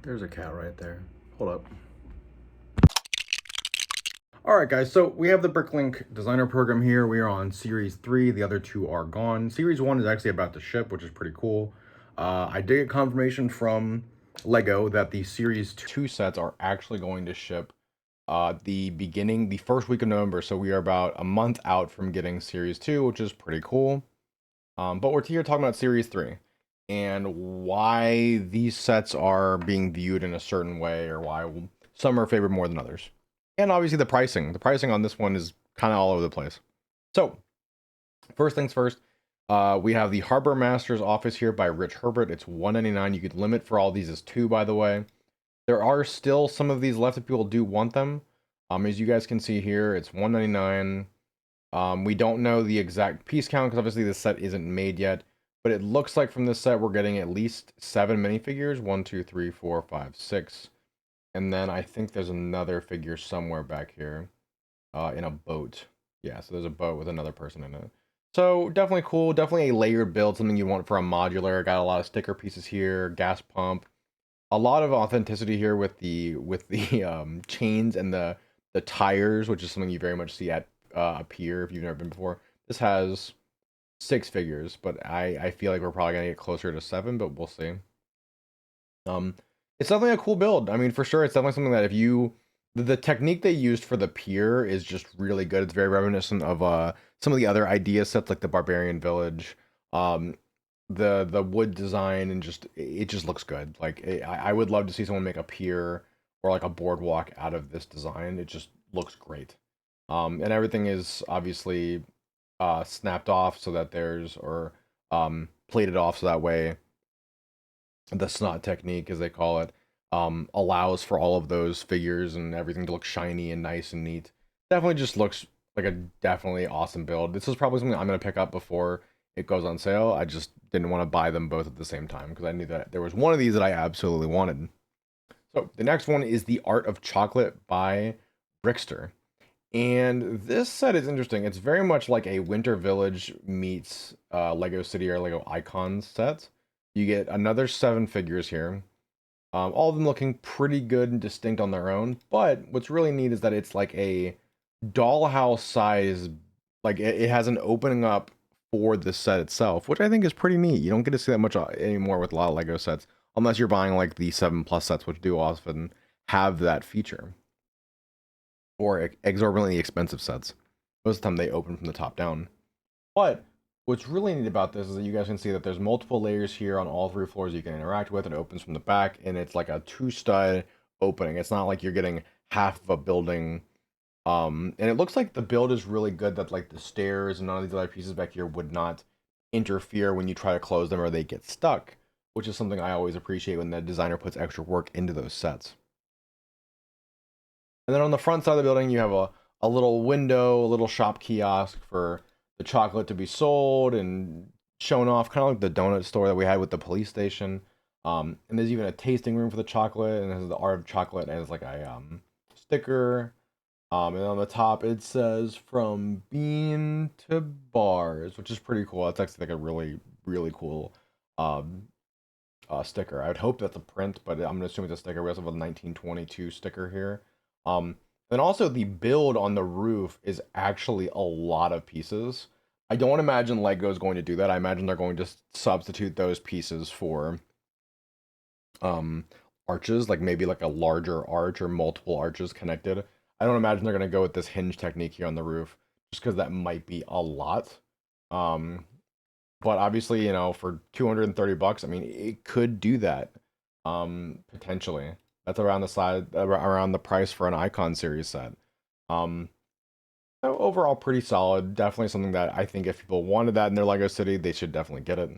There's a cat right there. Hold up. All right, guys. So we have the BrickLink designer program here. We are on series 3. The other two are gone. Series 1 is actually about to ship, which is pretty cool. I did get confirmation from Lego that the series 2 sets are actually going to ship the first week of November. So we are about a month out from getting series 2, which is pretty cool. But we're here talking about series 3 and why these sets are being viewed in a certain way, or why some are favored more than others. And obviously the pricing. The pricing on this one is kind of all over the place. So, first things first, we have the Harbor Master's Office here by Rich Herbert. It's $199. You could limit for all these as 2, by the way. There are still some of these left if people do want them. As you guys can see here, it's $199. We don't know the exact piece count because obviously this set isn't made yet, but it looks like from this set we're getting at least 7 minifigures. 1, 2, 3, 4, 5, 6. And then I think there's another figure somewhere back here in a boat. Yeah, so there's a boat with another person in it. So definitely cool, definitely a layered build, something you want for a modular. Got a lot of sticker pieces here, gas pump, a lot of authenticity here with the chains and the tires, which is something you very much see at a pier if you've never been before. This has 6 figures, but I feel like we're probably gonna get closer to 7, but we'll see. It's definitely a cool build. I mean, for sure, it's definitely something that if you the technique they used for the pier is just really good. It's very reminiscent of some of the other idea sets like the Barbarian Village. Um, the wood design and just it just looks good. Like I would love to see someone make a pier or like a boardwalk out of this design. It just looks great. And everything is obviously snapped off so that there's or plated off so that way the snot technique, as they call it, allows for all of those figures and everything to look shiny and nice and neat. Definitely just looks like a definitely awesome build. This is probably something I'm going to pick up before it goes on sale. I just didn't want to buy them both at the same time because I knew that there was one of these that I absolutely wanted. So the next one is The Art of Chocolate by Brickster. And this set is interesting. It's very much like a Winter Village meets Lego City or Lego Icons set. You get another 7 figures here. All of them looking pretty good and distinct on their own. But what's really neat is that it's like a dollhouse size. Like it has an opening up for the set itself, which I think is pretty neat. You don't get to see that much anymore with a lot of Lego sets, unless you're buying like the 7+ sets, which do often have that feature, or exorbitantly expensive sets. Most of the time they open from the top down. But what's really neat about this is that you guys can see that there's multiple layers here on all 3 floors you can interact with. It opens from the back, and it's like a 2-stud opening. It's not like you're getting half of a building. And it looks like the build is really good, that like the stairs and none of these other pieces back here would not interfere when you try to close them or they get stuck, which is something I always appreciate when the designer puts extra work into those sets. And then on the front side of the building, you have a little window, a little shop kiosk for the chocolate to be sold and shown off, kind of like the donut store that we had with the police station. And there's even a tasting room for the chocolate, and this is the art of chocolate, and it's like a sticker. And on the top it says "From bean to bars," which is pretty cool. It's actually like a really cool um, sticker. I would hope that's a print, but I'm gonna assume it's a sticker. We also have a 1922 sticker here. Um, and also the build on the roof is actually a lot of pieces. I don't imagine Lego is going to do that. I imagine they're going to substitute those pieces for um arches, like maybe like a larger arch or multiple arches connected. I don't imagine they're going to go with this hinge technique here on the roof, just because that might be a lot. Um, but obviously, you know, for 230 bucks, I mean, it could do that. Potentially. That's around the side around the price for an Icon series set. Um, so overall pretty solid. Definitely something that I think if people wanted that in their Lego City, they should definitely get it.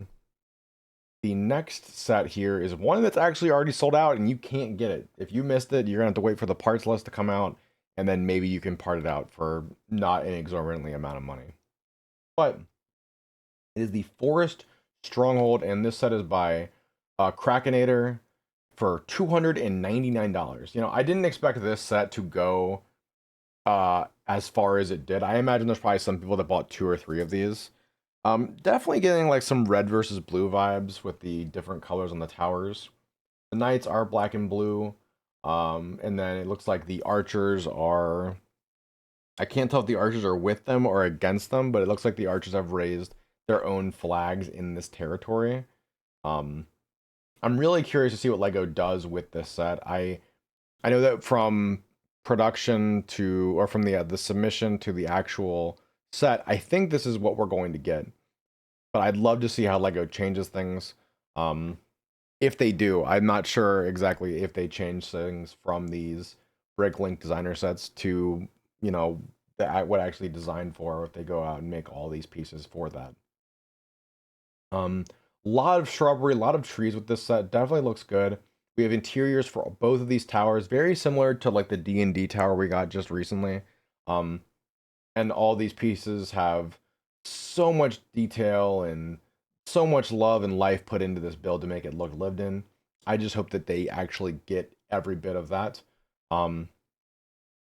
The next set here is one that's actually already sold out and you can't get it. If you missed it, you're gonna have to wait for the parts list to come out, and then maybe you can part it out for not an exorbitantly amount of money. But it is the Forest Stronghold, and this set is by Krakenator for $299. You know, I didn't expect this set to go as far as it did. I imagine there's probably some people that bought 2 or 3 of these. Definitely getting like some red versus blue vibes with the different colors on the towers. The knights are black and blue. And then it looks like the archers are, I can't tell if the archers are with them or against them, but it looks like the archers have raised their own flags in this territory. Um, I'm really curious to see what Lego does with this set. I know that from production to, or from the submission to the actual set, I think this is what we're going to get. But I'd love to see how Lego changes things. Um, if they do, I'm not sure exactly if they change things from these BrickLink designer sets to, you know, what I actually designed for, or if they go out and make all these pieces for that. A lot of shrubbery, a lot of trees with this set. Definitely looks good. We have interiors for both of these towers, very similar to like the D&D tower we got just recently. Um, and all these pieces have so much detail and so much love and life put into this build to make it look lived in. I just hope that they actually get every bit of that. Um,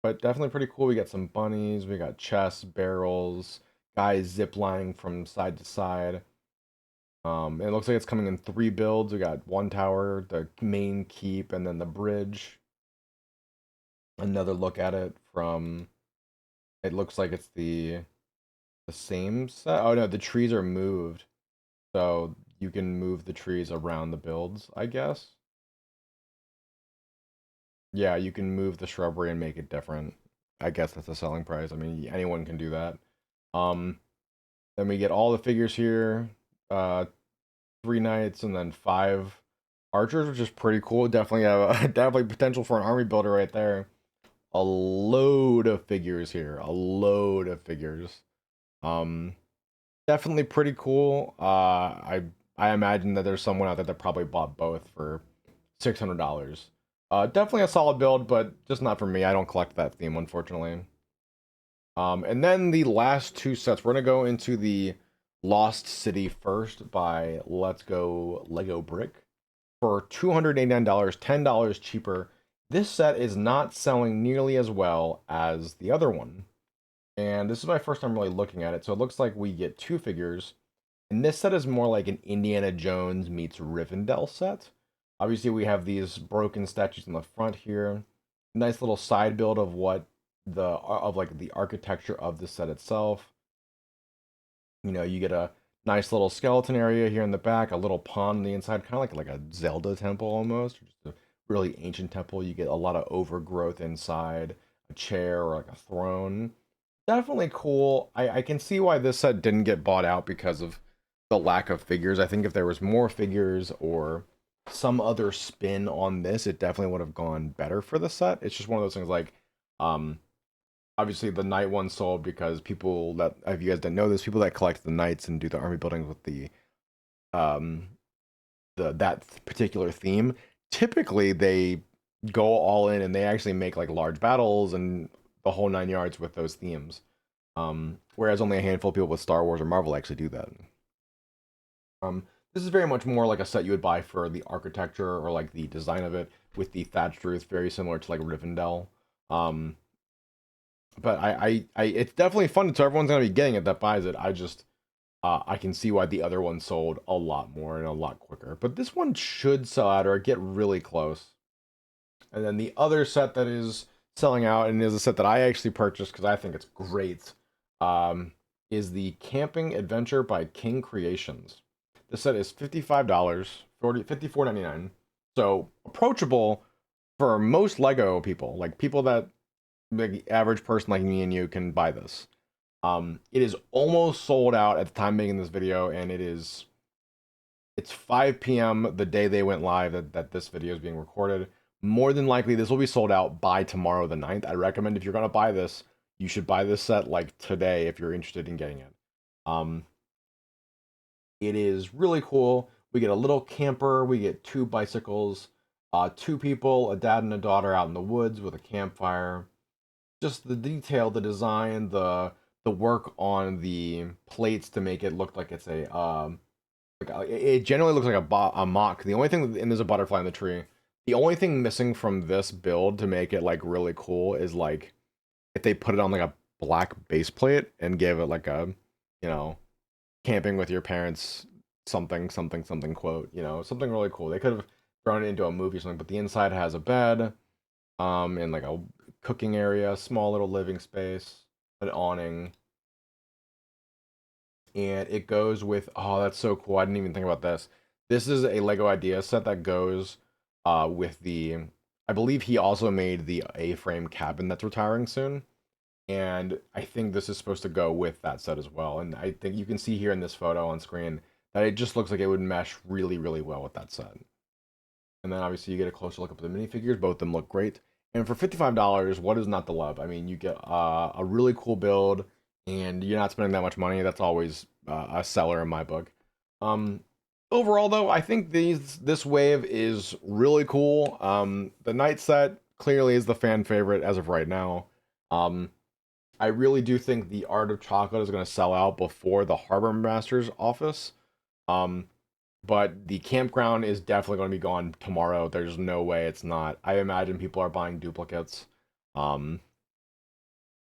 but definitely pretty cool. We got some bunnies, we got chests, barrels, guys ziplining from side to side. It looks like it's coming in 3 builds. We got one tower, the main keep, and then the bridge. Another look at it from, it looks like it's the same set. Oh no, the trees are moved. So you can move the trees around the builds, I guess. Yeah, you can move the shrubbery and make it different. I guess that's the selling price. I mean, anyone can do that. Um, then we get all the figures here. 3 knights and then 5 archers, which is pretty cool. Definitely have definitely potential for an army builder right there. A load of figures here. A load of figures. Um, Definitely pretty cool. I imagine that there's someone out there that probably bought both for $600. Definitely a solid build, but just not for me. I don't collect that theme, unfortunately. And then the last 2 sets, we're gonna go into the Lost City first by Let's Go Lego Brick for $289, $10 cheaper. This set is not selling nearly as well as the other one. And this is my first time really looking at it. So it looks like we get 2 figures. And this set is more like an Indiana Jones meets Rivendell set. Obviously, we have these broken statues in the front here. Nice little side build of what like the architecture of the set itself. You know, you get a nice little skeleton area here in the back, a little pond on the inside, kind of like a Zelda temple almost, or just a really ancient temple. You get a lot of overgrowth inside, a chair or like a throne. Definitely cool. I can see why this set didn't get bought out because of the lack of figures. I think if there was more figures or some other spin on this, it definitely would have gone better for the set. It's just one of those things like, um, obviously the knight one sold because people that, if you guys didn't know this, people that collect the knights and do the army buildings with um that particular theme, typically they go all in and they actually make like large battles and the whole 9 yards with those themes. Whereas only a handful of people with Star Wars or Marvel actually do that. This is very much more like a set you would buy for the architecture or like the design of it with the thatched roof, very similar to like Rivendell. Um, but it's definitely fun. So everyone's gonna be getting it that buys it. I just, I can see why the other one sold a lot more and a lot quicker. But this one should sell out or get really close. And then the other set that is selling out and is a set that I actually purchased because I think it's great, um, is the Camping Adventure by King Creations. This set is $55, 54.99. So approachable for most Lego people, like people that the average person like me and you can buy this. It is almost sold out at the time making this video, and it's 5 p.m. the day they went live that this video is being recorded. More than likely, this will be sold out by tomorrow the 9th. I recommend if you're gonna buy this, you should buy this set like today if you're interested in getting it. Um, it is really cool. We get a little camper, we get 2 bicycles, 2 people, a dad and a daughter out in the woods with a campfire. Just the detail, the design, the work on the plates to make it look like it's a it generally looks like a mock. The only thing, and there's a butterfly in the tree. The only thing missing from this build to make it like really cool is like if they put it on like a black base plate and gave it like a, you know, camping with your parents something something something quote, you know, something really cool. They could have thrown it into a movie or something. But the inside has a bed, and like a cooking area, small little living space, an awning, and it goes with, oh, that's so cool. I didn't even think about this. This is a Lego idea set that goes with the, I believe he also made the A-frame cabin that's retiring soon. And I think this is supposed to go with that set as well. And I think you can see here in this photo on screen that it just looks like it would mesh really, really well with that set. And then obviously you get a closer look at the minifigures. Both of them look great. And for $55, what is not to love? I mean, you get a really cool build, and you're not spending that much money. That's always a seller in my book. Um, Overall, though, I think this wave is really cool. The night set clearly is the fan favorite as of right now. I really do think the Art of Chocolate is going to sell out before the Harbor Master's office. But the campground is definitely going to be gone tomorrow. There's no way it's not. I imagine people are buying duplicates, and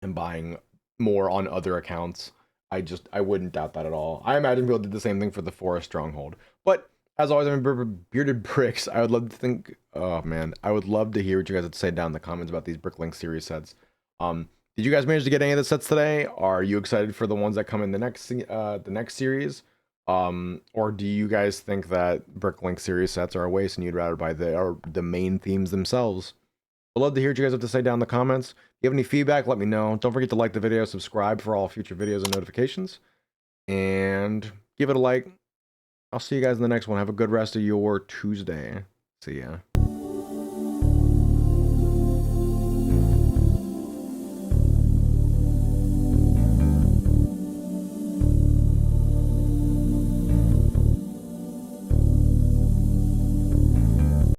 buying more on other accounts. I wouldn't doubt that at all. I imagine people did the same thing for the Forest Stronghold. But as always, I'm Bearded Bricks. I would love to think, oh man, I would love to hear what you guys have to say down in the comments about these BrickLinks series sets. Did you guys manage to get any of the sets today? Are you excited for the ones that come in the next series? Or do you guys think that BrickLink series sets are a waste and you'd rather buy the main themes themselves? I'd love to hear what you guys have to say down in the comments. If you have any feedback, let me know. Don't forget to like the video, subscribe for all future videos and notifications, and give it a like. I'll see you guys in the next one. Have a good rest of your Tuesday. See ya.